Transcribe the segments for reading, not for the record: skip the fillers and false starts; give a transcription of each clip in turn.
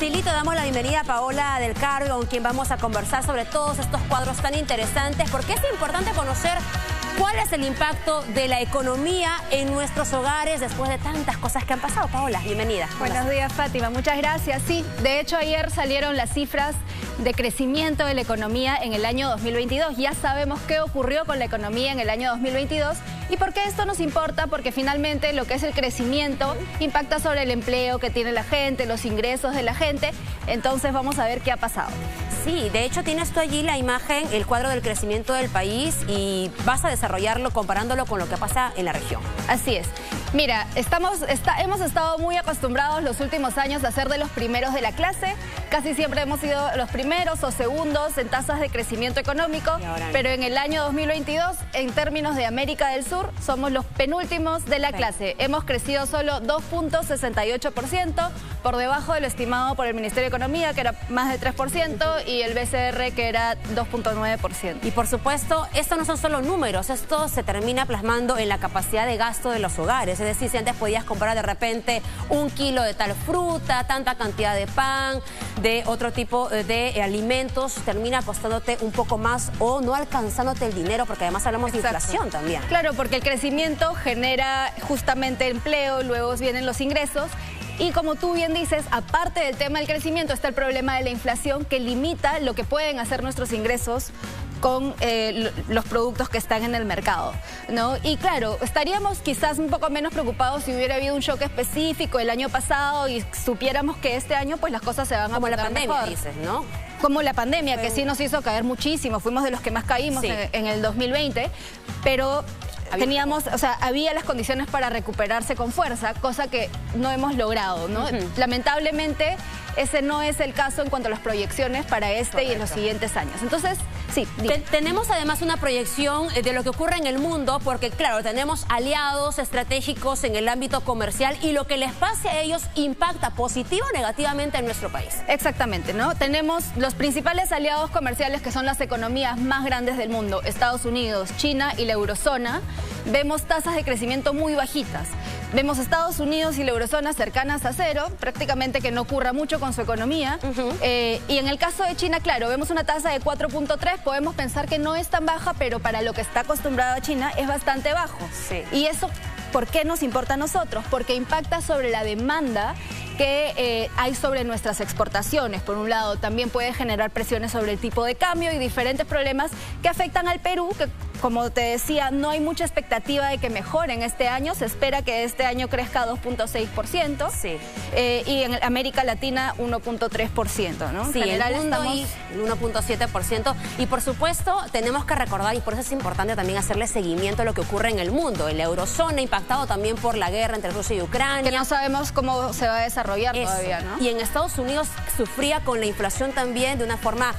facilito, damos la bienvenida a Paola del Cargo, con quien vamos a conversar sobre todos estos cuadros tan interesantes, porque es importante conocer cuál es el impacto de la economía en nuestros hogares después de tantas cosas que han pasado. Paola, bienvenida. Buenos días, Fátima. Muchas gracias. Sí, de hecho ayer salieron las cifras de crecimiento de la economía en el año 2022. Ya sabemos qué ocurrió con la economía en el año 2022 y por qué esto nos importa, porque finalmente lo que es el crecimiento impacta sobre el empleo que tiene la gente, los ingresos de la gente. Entonces vamos a ver qué ha pasado. Sí, de hecho tienes tú allí la imagen, el cuadro del crecimiento del país y vas a desarrollarlo comparándolo con lo que pasa en la región. Así es. Mira, hemos estado muy acostumbrados los últimos años a ser de los primeros de la clase. Casi siempre hemos sido los primeros o segundos en tasas de crecimiento económico. Pero en el año 2022, en términos de América del Sur, somos los penúltimos de la clase. Hemos crecido solo 2.68%, por debajo de lo estimado por el Ministerio de Economía, que era más de 3%, y el BCR, que era 2.9%. Y por supuesto, esto no son solo números, esto se termina plasmando en la capacidad de gasto de los hogares. Es decir, si antes podías comprar de repente 1 kilo de tal fruta, tanta cantidad de pan, de otro tipo de alimentos, termina costándote un poco más o no alcanzándote el dinero, porque además hablamos de inflación también. Claro, porque el crecimiento genera justamente empleo, luego vienen los ingresos. Y como tú bien dices, aparte del tema del crecimiento, está el problema de la inflación, que limita lo que pueden hacer nuestros ingresos con los productos que están en el mercado, ¿no? Y claro, estaríamos quizás un poco menos preocupados si hubiera habido un shock específico el año pasado y supiéramos que este año pues las cosas se van a poner mejor. Como la pandemia, dices, ¿no? Como la pandemia, que sí nos hizo caer muchísimo. Fuimos de los que más caímos en el 2020, pero había las condiciones para recuperarse con fuerza, cosa que no hemos logrado, ¿no? Lamentablemente, ese no es el caso en cuanto a las proyecciones para y en los siguientes años. Entonces, sí. Tenemos además una proyección de lo que ocurre en el mundo, porque claro, tenemos aliados estratégicos en el ámbito comercial y lo que les pase a ellos impacta positiva o negativamente en nuestro país. Exactamente, ¿no? Tenemos los principales aliados comerciales, que son las economías más grandes del mundo, Estados Unidos, China y la eurozona. Vemos tasas de crecimiento muy bajitas. Vemos Estados Unidos y la eurozona cercanas a cero, prácticamente que no ocurra mucho con su economía. Y en el caso de China, claro, vemos una tasa de 4.3, podemos pensar que no es tan baja, pero para lo que está acostumbrada China es bastante bajo. Sí. Y eso, ¿por qué nos importa a nosotros? Porque impacta sobre la demanda que hay sobre nuestras exportaciones. Por un lado, también puede generar presiones sobre el tipo de cambio y diferentes problemas que afectan al Perú, que como te decía, no hay mucha expectativa de que mejoren este año. Se espera que este año crezca 2.6%. Sí. Y en América Latina 1.3%, ¿no? Sí, en general estamos en 1.7%. Y por supuesto, tenemos que recordar, y por eso es importante también hacerle seguimiento a lo que ocurre en el mundo. En la eurozona, impactado también por la guerra entre Rusia y Ucrania. Que no sabemos cómo se va a desarrollar todavía, ¿no? Y en Estados Unidos sufría con la inflación también de una forma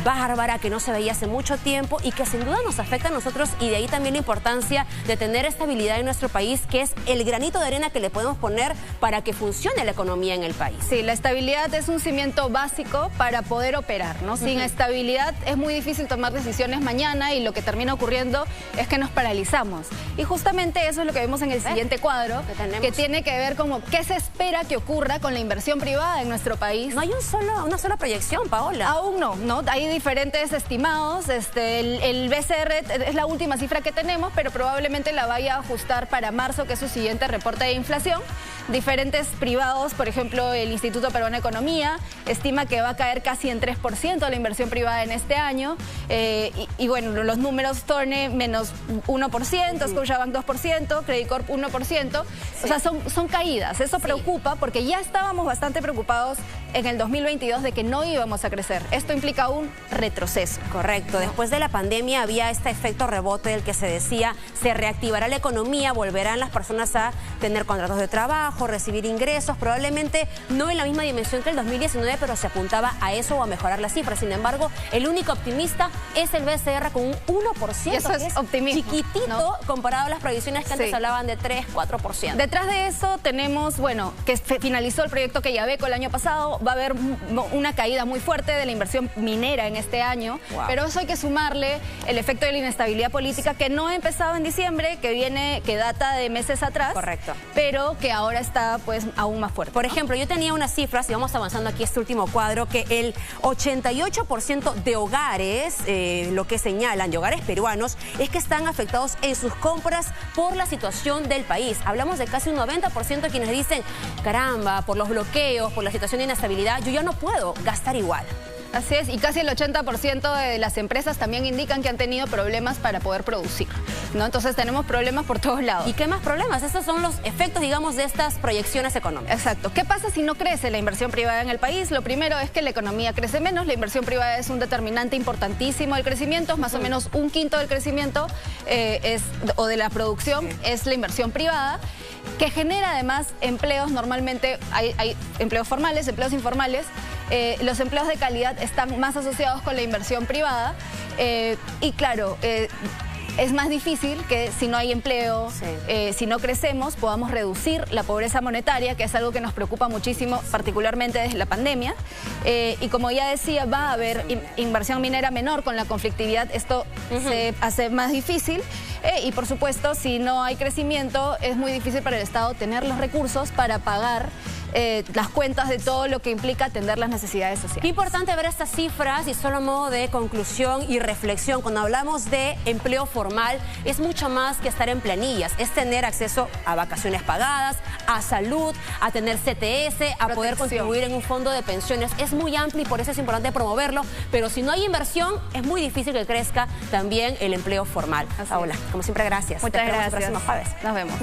bárbara que no se veía hace mucho tiempo y que sin duda nos afecta a nosotros, y de ahí también la importancia de tener estabilidad en nuestro país, que es el granito de arena que le podemos poner para que funcione la economía en el país. Sí, la estabilidad es un cimiento básico para poder operar, ¿no? Sin estabilidad es muy difícil tomar decisiones mañana y lo que termina ocurriendo es que nos paralizamos. Y justamente eso es lo que vemos en el siguiente cuadro, que tiene que ver como qué se espera que ocurra con la inversión privada en nuestro país. No hay una sola proyección, Paola. Aún no, ¿no? Hay diferentes estimados. El BCR es la última cifra que tenemos, pero probablemente la vaya a ajustar para marzo, que es su siguiente reporte de inflación. Diferentes privados, por ejemplo, el Instituto Peruano de Economía estima que va a caer casi en 3% la inversión privada en este año. Y bueno, los números Torne menos 1%, Scotiabank 2%, Credit Corp 1%. O sea, son caídas. Eso preocupa, porque ya estábamos bastante preocupados en el 2022 de que no íbamos a crecer. Esto implica un retroceso. Correcto. Después de la pandemia había este efecto rebote del que se decía, se reactivará la economía, volverán las personas a tener contratos de trabajo, recibir ingresos, probablemente no en la misma dimensión que el 2019, pero se apuntaba a eso o a mejorar las cifras. Sin embargo, el único optimista es el BCR con un 1%, eso es optimismo, chiquitito, ¿no? Comparado a las previsiones que antes hablaban de 3, 4%. Detrás de eso tenemos, bueno, que finalizó el proyecto Quellaveco el año pasado, va a haber una caída muy fuerte de la inversión minera en este año, pero eso hay que sumarle el efecto de la inestabilidad inestabilidad política que no ha empezado en diciembre, que data de meses atrás. Correcto. Pero que ahora está pues aún más fuerte. Por ejemplo, yo tenía unas cifras, y vamos avanzando aquí este último cuadro, que el 88% de hogares, lo que señalan, de hogares peruanos, es que están afectados en sus compras por la situación del país. Hablamos de casi un 90% de quienes dicen, caramba, por los bloqueos, por la situación de inestabilidad, yo ya no puedo gastar igual. Así es, y casi el 80% de las empresas también indican que han tenido problemas para poder producir, ¿no? Entonces tenemos problemas por todos lados. ¿Y qué más problemas? Estos son los efectos, digamos, de estas proyecciones económicas. Exacto. ¿Qué pasa si no crece la inversión privada en el país? Lo primero es que la economía crece menos. La inversión privada es un determinante importantísimo del crecimiento. Más o menos un quinto del crecimiento o de la producción es la inversión privada, que genera además empleos. Normalmente hay empleos formales, empleos informales. Los empleos de calidad están más asociados con la inversión privada y claro, es más difícil que si no hay empleo, si no crecemos, podamos reducir la pobreza monetaria, que es algo que nos preocupa muchísimo, particularmente desde la pandemia. Y como ya decía, va a haber inversión minera menor con la conflictividad. Esto se hace más difícil. Y por supuesto, si no hay crecimiento, es muy difícil para el Estado tener los recursos para pagar las cuentas de todo lo que implica atender las necesidades sociales. Qué importante ver estas cifras y solo a modo de conclusión y reflexión. Cuando hablamos de empleo formal, es mucho más que estar en planillas. Es tener acceso a vacaciones pagadas, a salud, a tener CTS, a poder contribuir en un fondo de pensiones. Es muy amplio y por eso es importante promoverlo. Pero si no hay inversión, es muy difícil que crezca también el empleo formal. Paola, como siempre, gracias. Muchas gracias. Te vemos el próximo jueves. Nos vemos.